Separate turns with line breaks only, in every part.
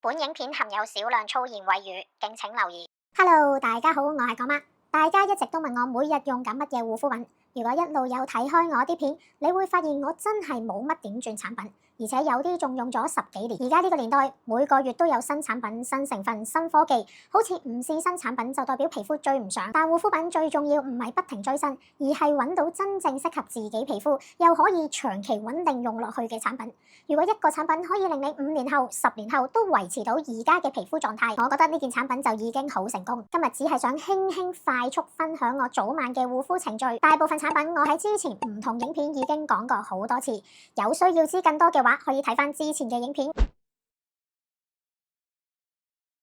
本影片含有少量粗言穢語，敬請留意。
Hello，大家好，我係港媽。大家一直都問我每日用緊乜嘢護膚品，如果一路有睇開我啲片，你會發現我真係冇乜點轉產品，而且有啲仲用咗10幾年。而家呢個年代，每個月都有新產品、新成分、新科技，好似唔試新產品就代表皮膚追唔上。但護膚品最重要唔係不停追新，而係揾到真正適合自己皮膚又可以長期穩定用落去嘅產品。如果一個產品可以令你5年後、10年後都維持到而家嘅皮膚狀態，我覺得呢件產品就已經好成功。今日只係想輕輕快速分享我早晚嘅護膚程序，大部分產品我喺之前唔同影片已經講過好多次，有需要知更多嘅話，可以睇翻之前嘅影片。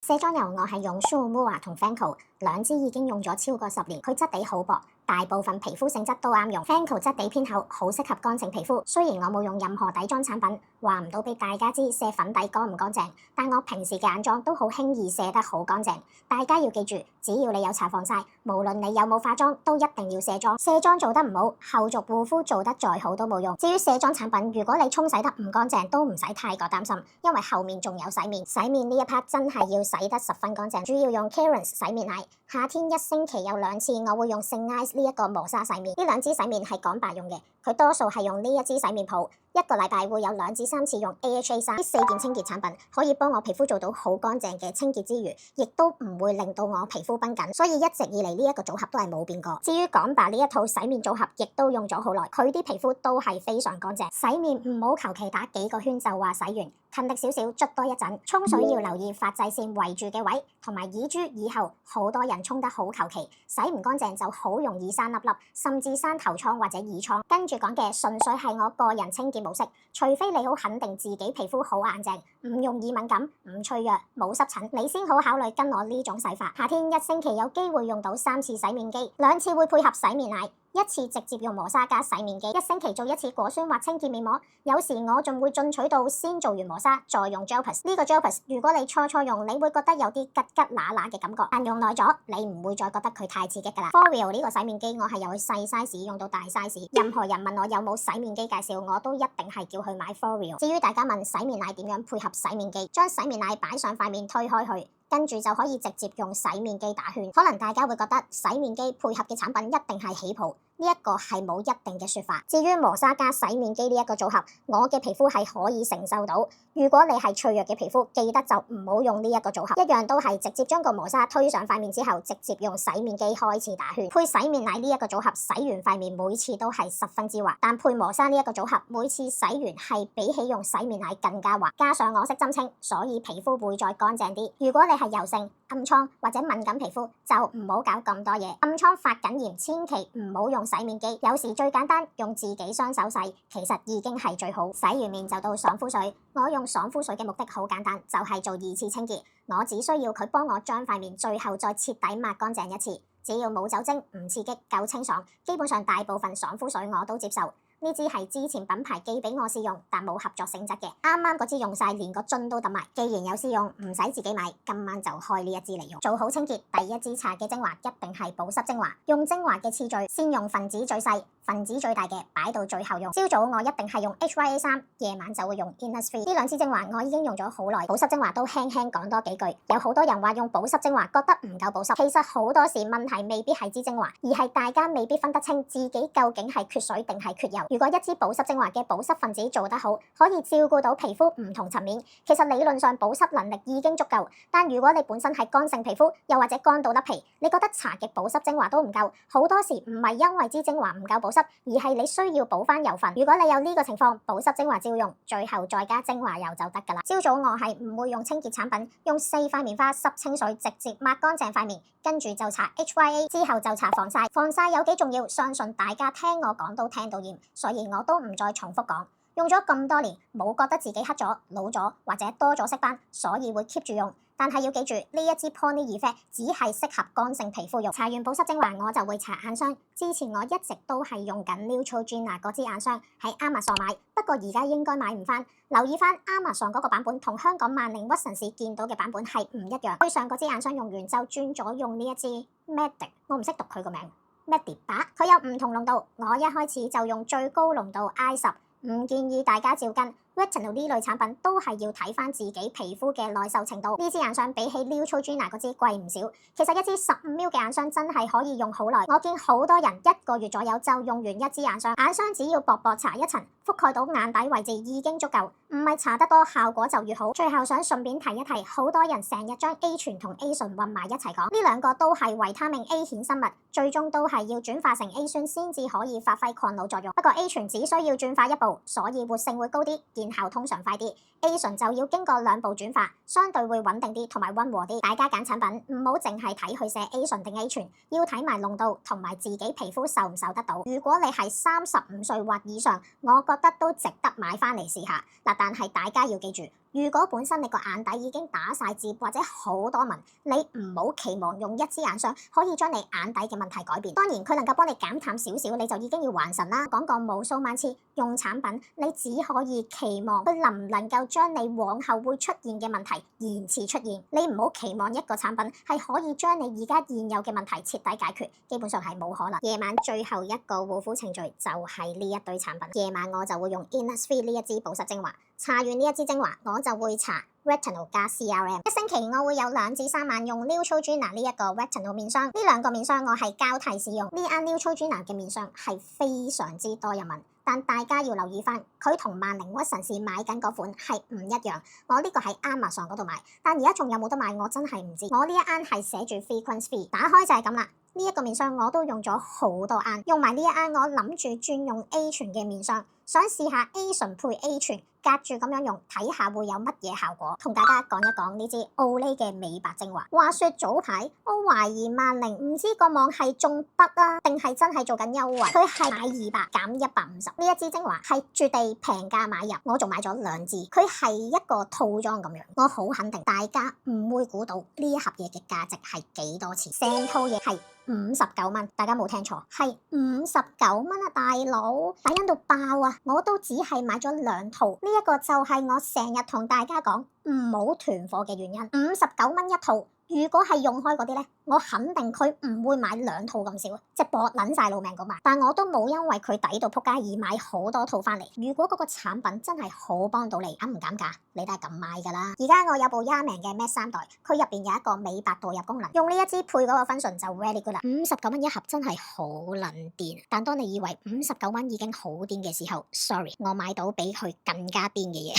卸妝油我係用 Shu-Uemura 同 Fancl 兩支已經用咗超過10年，佢質地好薄，大部分皮膚性質都啱用。Fancl 質地偏厚，好適合乾性皮膚。雖然我冇用任何底妝產品，話唔到俾大家知卸粉底乾唔乾淨，但我平時嘅眼妝都好輕易卸得好乾淨。大家要記住，只要你有搽防曬，無論你有冇化妝，都一定要卸妝。卸妝做得唔好，後續護膚做得再好都冇用。至於卸妝產品，如果你沖洗得唔乾淨，都唔使太過擔心，因為後面仲有洗面。洗面呢一 part 真係要洗得十分乾淨，主要用 Clarins 洗面奶。夏天1星期有2次，我會用 St. Ives 呢一個磨砂洗面。呢2支洗面係講白用嘅，佢多數係用呢一支洗面泡，一個禮拜會有2至3次用 AHA 3。呢4件清潔產品可以幫我皮膚做到好乾淨嘅清潔之餘，亦都唔會令到我皮膚繃緊，所以一直以嚟呢一個組合都係冇變過。至於講白呢一套洗面組合，亦都用咗好耐，佢啲皮膚都係非常乾淨。洗面唔好求其打幾個圈就話洗完，勤力少少，捽多一陣。沖水要留意髮際線圍住嘅位，同埋耳珠耳後，好多人沖得好求其，洗唔乾淨就好容易生粒粒，甚至生頭瘡或者耳瘡。跟住講嘅純粹係我個人清潔模式，除非你好肯定自己皮膚好硬淨，唔容易敏感，唔脆弱，冇濕疹，你先好考慮跟我呢種洗法。夏天1星期有機會用到3次洗面機，2次會配合洗面奶。1次直接用磨砂加洗面機，1星期做1次果酸或清潔面膜。有時我仲會進取到先做完磨砂再用 Gel-Plus。呢個 Gel-Plus 如果你初用，你會覺得有啲吉吉乸乸嘅感覺，但用耐咗你唔會再覺得佢太刺激㗎啦。Foreo 呢個洗面機我係由細 size 用到大 size， 任何人問我有冇洗面機介紹，我都一定係叫佢買 Foreo。至於大家問洗面奶點樣配合洗面機，將洗面奶擺上塊面推開去，跟住就可以直接用洗面機打圈。可能大家會覺得洗面機配合嘅產品一定係起泡，呢一個係冇一定嘅說法。至於磨砂加洗面機呢一個組合，我嘅皮膚係可以承受到。如果你係脆弱嘅皮膚，記得就唔好用呢一個組合。一樣都係直接將個磨砂推上塊面之後，直接用洗面機開始打圈。配洗面奶呢一個組合，洗完塊面每次都係十分之滑，但配磨砂呢一個組合，每次洗完係比起用洗面奶更加滑。加上我識針清，所以皮膚會再乾淨啲。如果你係油性、暗瘡或者敏感皮膚，就唔好搞咁多嘢。暗瘡發緊炎，千祈唔好用洗面機，有時最簡單用自己雙手洗，其實已經係最好。洗完面就到爽膚水，我用爽膚水嘅目的好簡單，就係做2次清潔。我只需要佢幫我將塊面最後再徹底抹乾淨1次，只要冇酒精、唔刺激、夠清爽，基本上大部分爽膚水我都接受。呢支係之前品牌寄俾我試用，但冇合作性質嘅。啱啱嗰支用晒，連個樽都揼埋。既然有試用，唔使自己買，今晚就開呢一支嚟用。做好清潔，第一支搽嘅精華一定係保濕精華。用精華嘅次序，先用分子最細、分子最大嘅擺到最後用。朝早我一定係用 HYA 3，夜晚就會用 Innisfree。呢2支精華我已經用咗好耐。保濕精華都輕輕講多幾句。有好多人話用保濕精華覺得唔夠保濕，其實好多時問題未必係支精華，而係大家未必分得清自己究竟係缺水定係缺油。如果一支保濕精華嘅保濕分子做得好，可以照顧到皮膚唔同層面，其實理論上保濕能力已經足夠。但如果你本身係乾性皮膚，又或者乾到甩皮，你覺得搽極保濕精華都唔夠，好多時唔係因為支精華唔夠保濕，而係你需要補翻油分。如果你有呢個情況，保濕精華照用，最後再加精華油就得㗎啦。朝早我係唔會用清潔產品，用4塊棉花濕清水直接抹乾淨塊面，跟住就搽 HYA， 之後就搽防曬。防曬有幾重要，相信大家聽我講都聽到厭，所以我都唔再重複講。用咗咁多年，冇覺得自己黑咗、老咗或者多咗色斑，所以會 keep 住用。但係要記住，呢一支 Pony Effect 只係適合乾性皮膚用。搽完保濕精華，我就會搽眼霜。之前我一直都係用緊 Neutrogena 嗰支眼霜，喺 Amazon 買，不過而家應該買唔翻。留意翻 Amazon 嗰個版本同香港萬寧屈臣氏見到嘅版本係唔一樣。對上嗰支眼霜用完就轉咗用呢一支 Medic， 我唔識讀佢個名 Medic 吧，佢有唔同濃度，我一開始就用最高濃度 I10，唔建議大家照跟。Retinol 呢類產品都係要睇翻自己皮膚嘅耐受程度。呢支眼霜比起 Neutrogena 嗰支貴唔少，其實一支15ml 嘅眼霜真係可以用好耐。我見好多人1個月左右就用完一支眼霜，眼霜只要薄薄搽一層，覆蓋到眼底位置已經足夠，唔係搽得多效果就越好。最後想順便提一提，好多人成日將 A 醇同 A 醇混埋一齊講，呢兩個都係維他命 A 衍生物，最終都係要轉化成 A 酸先至可以發揮抗老作用。不過 A 醇只需要轉化一步，所以活性會高啲，見效通常快啲。A 醇就要經過2步轉化，相對會穩定啲同埋溫和啲。大家揀產品唔好淨係睇佢寫 A 醇定 A 醇，要睇埋濃度同埋自己皮膚受唔受得到。如果你係35歲或以上，我覺得都值得買翻嚟試下嗱。但係大家要記住，如果本身你個眼底已經打晒折或者好多紋，你唔好期望用一支眼霜可以將你眼底嘅問題改變。當然佢能夠幫你減淡少少，你就已經要還神啦。講過無數萬次，用產品你只可以期望佢能唔能夠將你往後會出現嘅問題延遲出現。你唔好期望一個產品係可以將你而家現有嘅問題徹底解決，基本上係冇可能。夜晚最後一個護膚程序就係呢一堆產品。夜晚我就會用 Innisfree 呢一支保濕精華，搽完呢一支精華我就會搽 Retinol 加 CRM。一星期我會有2至3晚用 Neutrogena 呢一個 Retinol 面霜，呢兩個面霜我係交替使用。呢間 Neutrogena 嘅面霜係非常之多人問，但大家要留意翻，佢同萬寧屈臣氏買緊嗰款係唔一樣。我呢個喺 Amazon 嗰度買，但而家仲有冇得買我真係唔知。我呢一間係寫住 Frequency， 打開就係咁啦。呢一個面霜我都用咗好多間，用埋呢一間我諗住轉用 A 醇嘅面霜，想試下 A 醇配 A 醇，隔住咁樣用，睇下會有乜嘢效果。同大家講一講呢支奧萊嘅美白精華。話說早排我懷疑萬寧唔知個網係中筆啊，定係真係做緊優惠，佢係買200減150。呢一支精華係絕地平價買入，我仲買咗2支，佢係一個套裝咁樣。我好肯定大家唔會估到呢一盒嘢嘅價值係幾多錢，成套嘢係59蚊，大家冇聽錯，係59蚊啊，大佬，抵撚到爆啊！我都只係買咗2套，呢一個就係我成日同大家講唔好囤貨嘅原因。59蚊一套，如果係用開嗰啲呢，我肯定佢唔會買2套咁少，即係搏撚晒老命咁買。但我都冇因為佢抵到撲街而買好多套翻嚟。如果嗰個產品真係好幫到你，減唔減價，你都係咁買噶啦。而家我有部 Yaman 嘅 Max 3代，佢入邊有一個美白導入功能，用呢一支配嗰個分唇就 very good 啦。59蚊一盒真係好撚癲，但當你以為59蚊已經好癲嘅時候，sorry， 我買到比佢更加癲嘅嘢。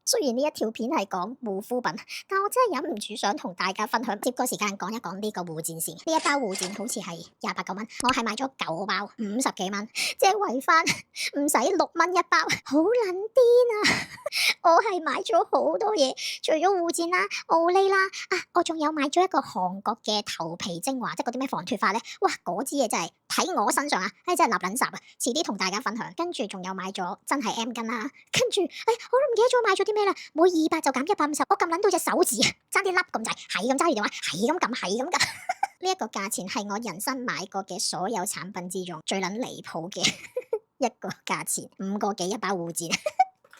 雖然呢一條片係講護膚品，但我真係忍唔住想同大家分享。接個時間講一講呢個護墊先。呢一包護墊好似係28.9蚊，我係買咗9包，50幾蚊，即係圍翻唔使6蚊一包，好撚癲啊！我係買咗好多嘢，除咗護墊啦、奧萊啦，我仲有買咗一個韓國嘅頭皮精華，即係嗰啲咩防脫髮咧，哇，嗰支嘢真係睇我身上啊，真係立撚雜啊！遲啲同大家分享。跟住仲有買咗真係 M 巾啦，跟住我都唔記得咗買咗啲咩啦，每200就減150，我撳撚到隻手指啊，爭啲粒咁滯，係咁揸住電話，係咁撳，係咁撳。呢一個價錢係我人生買過嘅所有產品之中最撚離譜嘅一個價錢，5個幾一包護墊。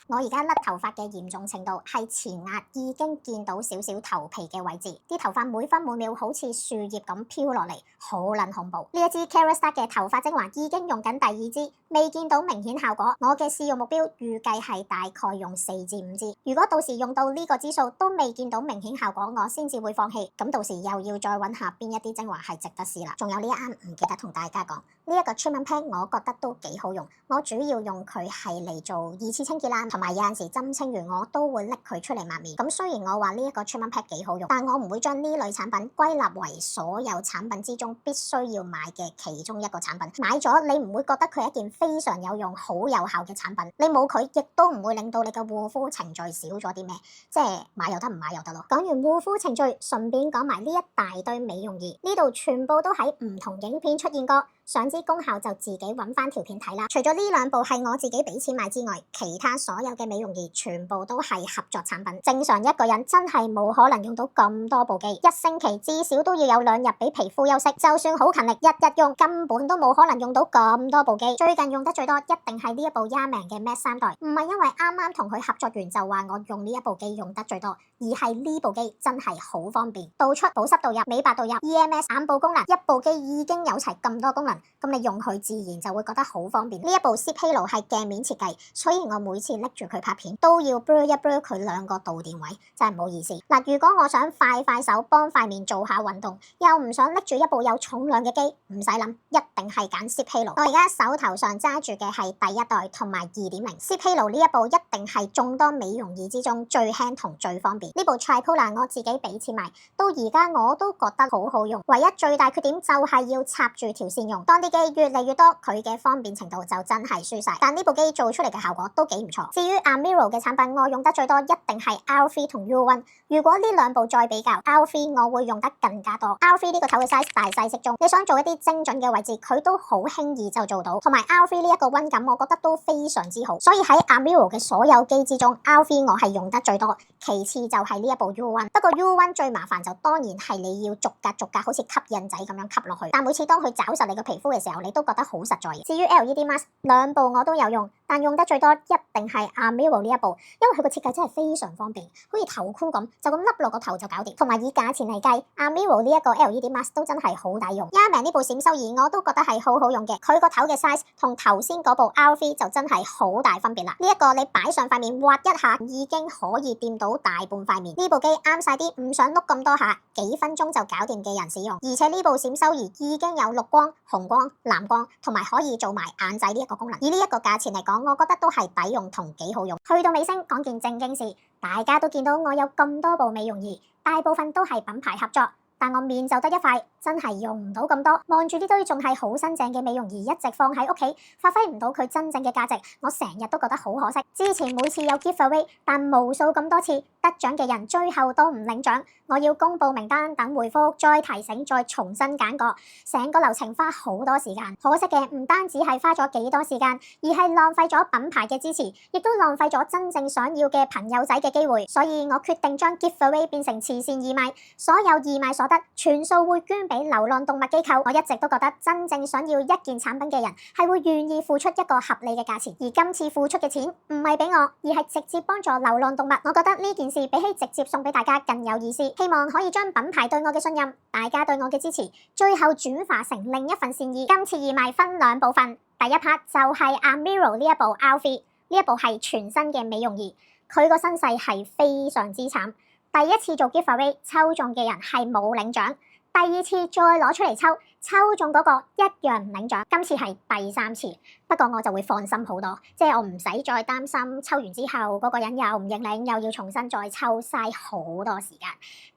我而家甩頭髮嘅嚴重程度係前額已經見到少少頭皮嘅位置，啲頭髮每分每秒好似樹葉咁飄落嚟，好撚恐怖。呢一支 Kérastase 嘅頭髮精華已經用緊第2支，未見到明顯效果。我嘅試用目標預計係大概用4至5支。如果到時用到呢個支數都未見到明顯效果，我先至會放棄。咁到時又要再揾下邊一啲精華係值得試啦。仲有呢一啱唔記得同大家講，呢一個 treatment pen 我覺得都幾好用。我主要用佢係嚟做2次清潔啦，同埋有陣時針清完我都會拎佢出嚟抹面。咁雖然我話呢一個 treatment pen 幾好用，但我唔會將呢類產品歸納為所有產品之中必須要買嘅其中一個產品。買咗你唔會覺得佢係一件非常有用、好有效嘅產品，你冇佢亦都唔會令到你嘅護膚程序少咗啲咩，即係買又得唔買又得咯。講完護膚程序，順便講埋呢一大堆美容儀，呢度全部都喺唔同影片出現過。想知功效就自己揾翻條片睇啦。除咗呢2部係我自己俾錢買之外，其他所有嘅美容儀全部都係合作產品。正常一個人真係冇可能用到咁多部機，一星期至少都要有2日俾皮膚休息。就算好勤力，日日用根本都冇可能用到咁多部機。最近用得最多一定係呢一部 Yaman 嘅 Max 3代，唔係因為啱啱同佢合作完就話我用呢一部機用得最多，而係呢部機真係好方便，導出、保濕導入、美白導入、EMS 眼部功能，一部機已經有齊咁多功能。咁你用佢自然就會覺得好方便。呢一部 Zip Halo 係鏡面設計，所以我每次拎住佢拍片，都要 blur 一 blur 佢兩個導電位，真係唔好意思。嗱，如果我想快手幫塊面做下運動，又唔想拎住一部有重量嘅機，唔使諗，一定係揀 Zeap Halo。我而家手頭上揸住嘅係第一代同埋2.0 Zeap Halo，呢一部一定係眾多美容儀之中最輕同最方便。呢部 Tripolar 我自己俾錢買，到而家我都覺得好好用，唯一最大缺點就係要插住條線用。當啲機越嚟越多，佢嘅方便程度就真係輸晒。但呢部機做出嚟嘅效果都幾唔錯。至於 Amiro 嘅產品，我用得最多一定係 R3 同 U1。如果呢兩部再比較 ，R3 我會用得更加多。R3 呢個頭嘅 size 大細適中，你想做一啲精準嘅位置，佢都好輕易就做到。同埋 R3 呢一個溫感，我覺得都非常之好。所以喺 Amiro 嘅所有機之中，R3 我係用得最多。其次就係呢一部 U1。不過 U1 最麻煩就當然係你要逐格好似吸印仔咁樣吸落去。但每次當佢抓實你個皮膚嘅時候，你都覺得好實在。至於 LED mask 兩部我都有用，但用得最多一定係 Amiro 呢一部，因為佢個設計真係非常方便，好似頭箍咁，就咁笠落個頭就搞掂。同埋以價錢嚟計 ，Amiro 呢一個 LED mask 都真係好抵用。Yaman 呢部閃修儀我都覺得係好好用嘅，佢個頭嘅 size 同頭先嗰部 R3 就真係好大分別啦。呢一個你擺上塊面畫一下，已經可以掂到大半塊面。呢部機啱晒啲唔想碌咁多下，幾分鐘就搞掂嘅人使用。而且呢部閃修儀已經有綠光、紅光、藍光，同埋可以做埋眼仔呢一個功能。以呢一個價錢嚟講，我覺得都係抵用同幾好用。去到尾聲，講件正經事，大家都見到我有咁多部美容儀，大部分都係品牌合作，但我面就得一塊，真係用唔到咁多。望住呢堆仲係好新淨嘅美容儀一直放喺屋企，發揮唔到佢真正嘅價值，我成日都覺得好可惜。之前每次有 giveaway， 但無數咁多次得獎嘅人最後都唔領獎，我要公布名單，等回覆，再提醒，再重新揀過，成個流程花好多時間。可惜嘅唔單止係花咗幾多時間，而係浪費咗品牌嘅支持，亦都浪費咗真正想要嘅朋友仔嘅機會。所以我決定將 giveaway 變成慈善義賣，所有義賣所得全數會捐俾流浪動物機構。我一直都覺得真正想要一件產品嘅人係會願意付出一個合理嘅價錢，而今次付出嘅錢唔係俾我，而係直接幫助流浪動物。我覺得呢件事比起直接送俾大家更有意思，希望可以將品牌對我嘅信任、大家對我嘅支持，最後轉化成另一份善意。今次義賣分兩部分，第一 part 就係 Amiro 呢一部 R3， 呢一部係全新嘅美容儀，佢個身世係非常之慘。第一次做 giveaway 抽中嘅人係冇領獎，第二次再攞出嚟抽中嗰個一樣唔領獎，今次係第三次。不過我就會放心好多，即係我唔使再擔心抽完之後嗰個人又唔認領，又要重新再抽，嘥好多時間，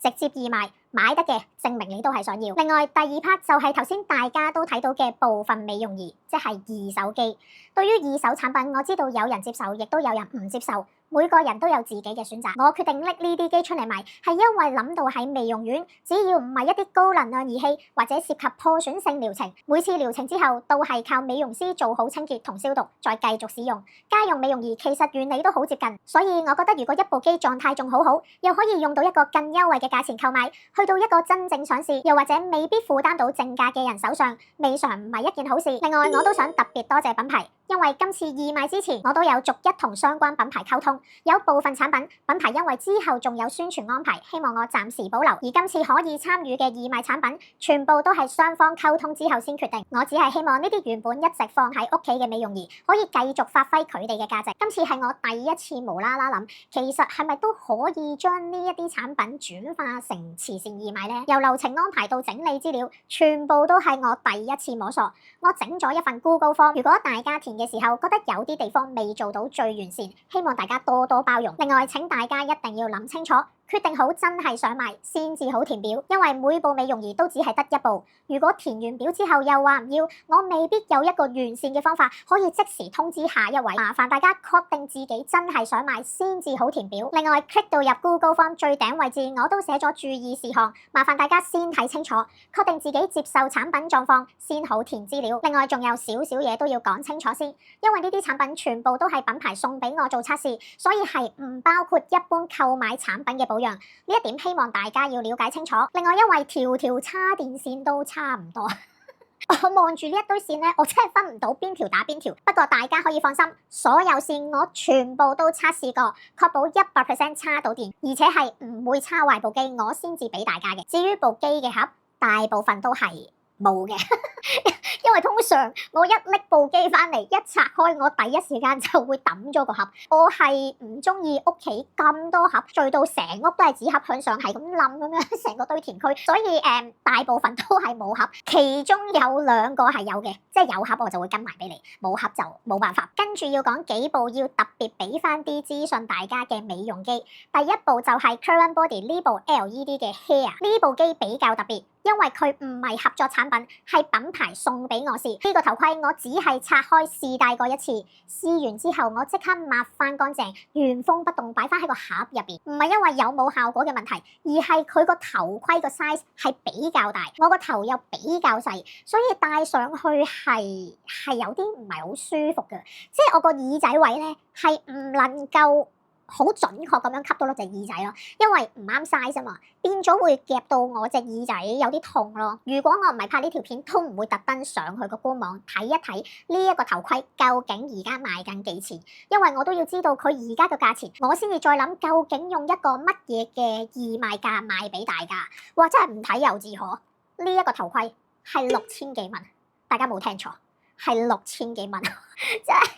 直接義賣。買得嘅證明你都係想要。另外第二 part 就係頭先大家都睇到嘅部分美容儀，即係二手機。對於二手產品，我知道有人接受，亦都有人唔接受，每個人都有自己嘅選擇。我決定拎呢啲機出嚟賣，係因為諗到喺美容院，只要唔係一啲高能量儀器或者涉及破損性療程，每次療程之後都係靠美容師做好清潔同消毒，再繼續使用。家用美容儀其實原理都好接近，所以我覺得如果一部機狀態仲好，又可以用到一個更優惠嘅價錢購買，去到一個真正想試又或者未必負擔到正價嘅人手上，未嘗唔係一件好事。另外我都想特別多謝品牌，因為今次義賣之前我都有逐一同相關品牌溝通，有部分產品牌因為之後仲有宣傳安排，希望我暫時保留，而今次可以參與嘅義賣產品全部都係雙方溝通之後先決定。我只係希望呢啲原本一直放喺屋企嘅美容儀可以繼續發揮佢哋嘅價值。今次係我第一次無啦啦諗，其實係咪都可以將呢一啲產品轉化成慈善義賣呢？由流程安排到整理資料，全部都係我第一次摸索。我整咗一份 Google Form， 如果大家填嘅時候覺得有啲地方未做到最完善，希望大家多多包容。另外請大家一定要諗清楚，決定好真係想買先至好填表，因為每部美容儀都只係得一部。如果填完表之後又話唔要，我未必有一個完善嘅方法可以即時通知下一位。麻煩大家確定自己真係想買先至好填表。另外 click 到入 Google Form 最頂位置，我都寫咗注意事項，麻煩大家先睇清楚，確定自己接受產品狀況先好填資料。另外仲有少少嘢都要講清楚先，因為呢啲產品全部都係品牌送俾我做測試，所以係唔包括一般購買產品嘅保養。呢一點希望大家要了解清楚。另外因為條條叉電線都差唔多，我望住呢一堆線咧，我真係分唔到邊條打邊條。不過大家可以放心，所有線我全部都測試過，確保100% 叉到電，而且係唔會叉壞部機，我先至俾大家嘅。至於部機嘅盒，大部分都係冇嘅。因為通常我一拎部機翻嚟，一拆開，我第一時間就會抌咗個盒。我係唔中意屋企咁多盒，聚到成屋都係紙盒向上係咁冧咁樣，成個堆填區。所以大部分都係冇盒，其中有2個係有嘅，即係有盒我就會跟埋俾你，冇盒就冇辦法。跟住要講幾部要特別俾翻啲資訊大家嘅美容機。第一部就係 Current Body 呢部 LED 嘅 Hair， 呢部機比較特別。因為佢唔係合作產品，係品牌送俾我試。呢個頭盔我只係拆開試戴過一次，試完之後我即刻抹翻乾淨，原封不動擺翻喺個盒入邊。唔係因為有冇效果嘅問題，而係佢個頭盔個 size 係比較大，我個頭又比較細，所以戴上去係有啲唔係好舒服嘅，即係我個耳仔位咧係唔能夠好準確咁樣吸到落隻耳仔咯，因為唔啱 size 啊嘛，變咗會夾到我隻耳仔有啲痛咯。如果我唔係拍呢條片，都唔會特登上去個官網睇一睇呢一個頭盔究竟而家賣緊幾錢，因為我都要知道佢而家嘅價錢，我先至再諗究竟用一個乜嘢嘅義賣價賣俾大家。哇，真係唔睇由自可，呢一個頭盔係6000幾蚊，大家冇聽錯，係6000幾蚊，真係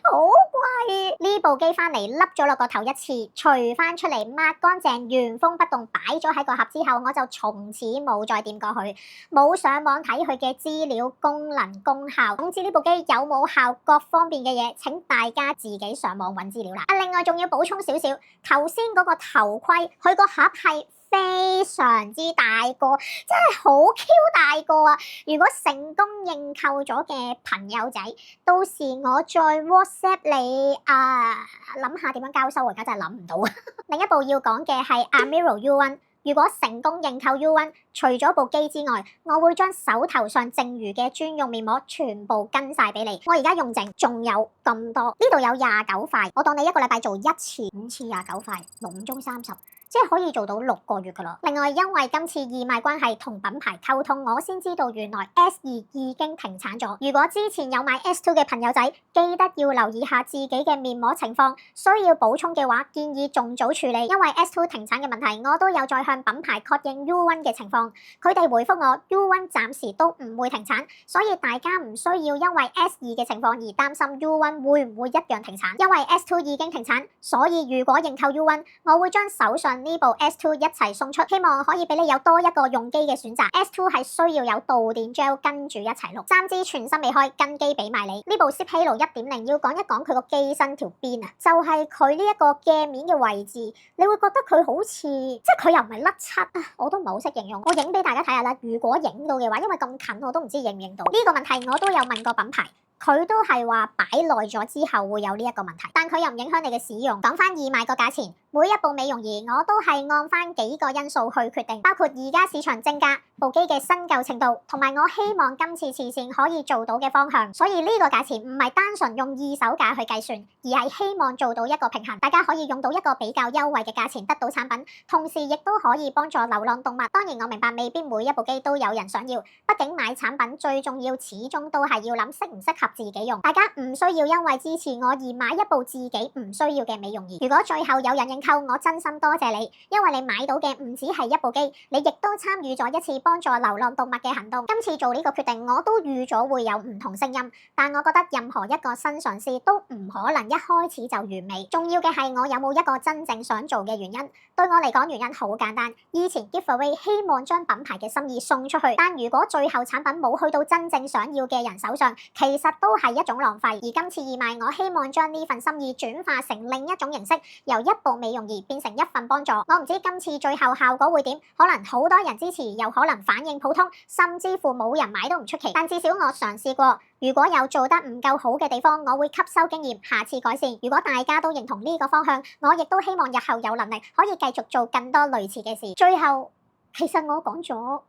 好貴！呢部機翻嚟笠咗落個頭一次，除翻出嚟抹乾淨，原封不動擺咗喺個盒之後，我就從此冇再掂過去，冇上網睇佢嘅資料、功能、功效。總之呢部機有冇效，各方面嘅嘢，請大家自己上網揾資料啦。另外仲要補充少少，頭先嗰個頭盔，佢個盒係非常之大個，真係好 Q 大個啊！如果成功認購咗嘅朋友仔，到時我再 WhatsApp 你諗下點樣交收，我而家真係諗唔到。另一部要講嘅係 Amiro U1。如果成功認購 U1，除咗部機之外，我會將手頭上剩餘嘅專用面膜全部跟晒俾你。我而家用剩仲有咁多，呢度有29塊，我當你一個禮拜做1次，5次29塊，5中30。即係可以做到6個月噶啦。另外，因為今次義賣關係同品牌溝通，我先知道原來 S2 已經停產咗。如果之前有買 S2 嘅朋友仔，記得要留意下自己嘅面膜情況，需要補充嘅話，建議盡早處理。因為 S2 停產嘅問題，我都有再向品牌確認 U1 嘅情況，佢哋回覆我 U1 暫時都唔會停產，所以大家唔需要因為 S2 嘅情況而擔心 U1 會唔會一樣停產。因為 S2 已經停產，所以如果認購 U1，我會將手上呢部 S2 一齊送出，希望可以俾你有多一個用機嘅選擇。S2 係需要有導電 gel 跟住一齊錄，3支全新未開跟機俾埋你。呢部 Zeep Halo 1.0要講一講佢個機身條邊啊，就係佢呢一個鏡面嘅位置，你會覺得佢好似即係佢又唔係甩漆啊，我都唔係好識形容。我影俾大家睇下啦，如果影到嘅話，因為咁近我都唔知影唔影到。呢個問題我都有問過品牌。佢都係話擺耐咗之後會有呢一個問題，但佢又唔影響你嘅使用。講翻義賣個價錢，每一部美容儀我都係按翻幾個因素去決定，包括而家市場正價、部機嘅新舊程度，同埋我希望今次慈善可以做到嘅方向。所以呢個價錢唔係單純用二手價去計算，而係希望做到一個平衡，大家可以用到一個比較優惠嘅價錢得到產品，同時亦都可以幫助流浪動物。當然我明白未必每一部機都有人想要，畢竟買產品最重要始終都係要諗適唔適合自己用。大家唔需要因為支持我而買一部自己唔需要嘅美容儀。如果最後有人認購，我真心多謝你，因為你買到嘅唔止係一部機，你亦都參與咗一次幫助流浪動物嘅行動。今次做呢個決定，我都預咗會有唔同聲音，但我覺得任何一個新嘗試都唔可能一開始就完美。重要嘅係我有冇一個真正想做嘅原因。對我嚟講，原因好簡單，以前 giveaway 希望將品牌嘅心意送出去，但如果最後產品冇去到真正想要嘅人手上，其實都係一種浪費。而今次義賣，我希望將呢份心意轉化成另一種形式，由一部美容儀變成一份幫助。我唔知今次最後效果會點，可能好多人支持，又可能反應普通，甚至乎冇人買都唔出奇。但至少我嘗試過，如果有做得唔夠好嘅地方，我會吸收經驗，下次改善。如果大家都認同呢個方向，我亦都希望日後有能力可以繼續做更多類似嘅事。最後，其實我講咗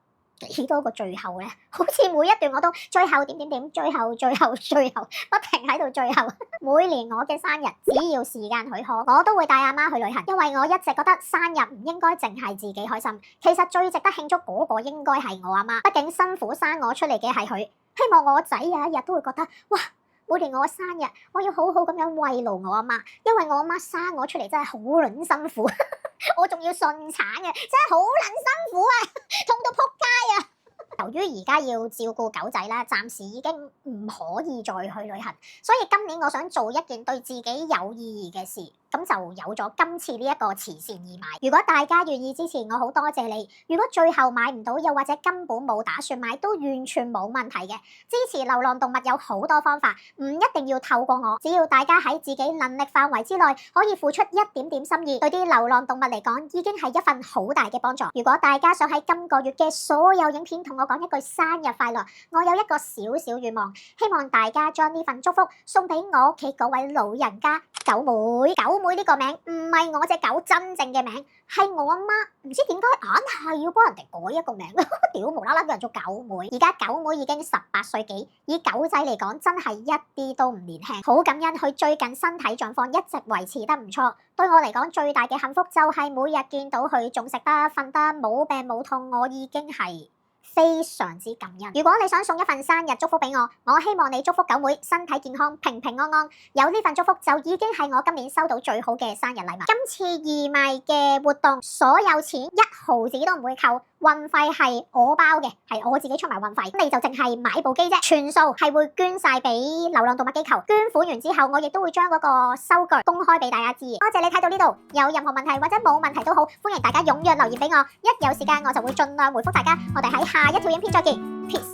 幾多個最後咧？好似每一段我都最後點點點，最後不停喺度最後。每年我嘅生日，只要時間許可，我都會帶阿媽去旅行，因為我一直覺得生日唔應該淨係自己開心，其實最值得慶祝嗰個應該係我阿媽，畢竟辛苦生我出嚟嘅係佢。希望我仔有一日都會覺得，哇！每年我生日，我要好好咁樣慰勞我阿媽，因為我阿媽生我出嚟真係好撚辛苦，我仲要順產嘅，真係好撚辛苦啊，痛到仆街啊！
由於而家要照顧狗仔啦，暫時已經唔可以再去旅行，所以今年我想做一件對自己有意義嘅事，咁就有咗今次呢一個慈善義賣。如果大家願意支持我，好多謝你。如果最後買唔到，又或者根本冇打算買，都完全冇問題嘅。支持流浪動物有好多方法，唔一定要透過我，只要大家喺自己能力範圍之內，可以付出一點點心意，對啲流浪動物嚟講，已經係一份好大嘅幫助。如果大家想喺今個月嘅所有影片同我講一句生日快樂，我有一個小小願望，希望大家將呢份祝福送俾我屋企嗰位老人家狗妹。狗妹呢個名唔係我隻狗真正嘅名，係我阿媽唔知點解硬係要幫人哋改一個名，屌無啦啦叫人做狗妹。而家狗妹已經18歲幾，以狗仔嚟講真係一啲都唔年輕。好感恩佢最近身體狀況一直維持得唔錯，對我嚟講最大嘅幸福就係每日見到佢仲食得瞓得冇病冇痛，我已經係非常之感恩。如果你想送一份生日祝福俾我，我希望你祝福狗妹身體健康、平平安安。有呢份祝福就已經係我今年收到最好嘅生日禮物。今次義賣嘅活動，所有錢1毫子都唔會扣，運費係我包嘅，係我自己出埋運費。你就淨係買部機啫，全數係會捐晒俾流浪動物機構。捐款完之後，我亦都會將嗰個收據公開俾大家知。多謝你睇到呢度，有任何問題或者冇問題都好，歡迎大家踴躍留言俾我，一有時間我就會盡量回覆大家。我哋喺下一條影片再見 ，peace。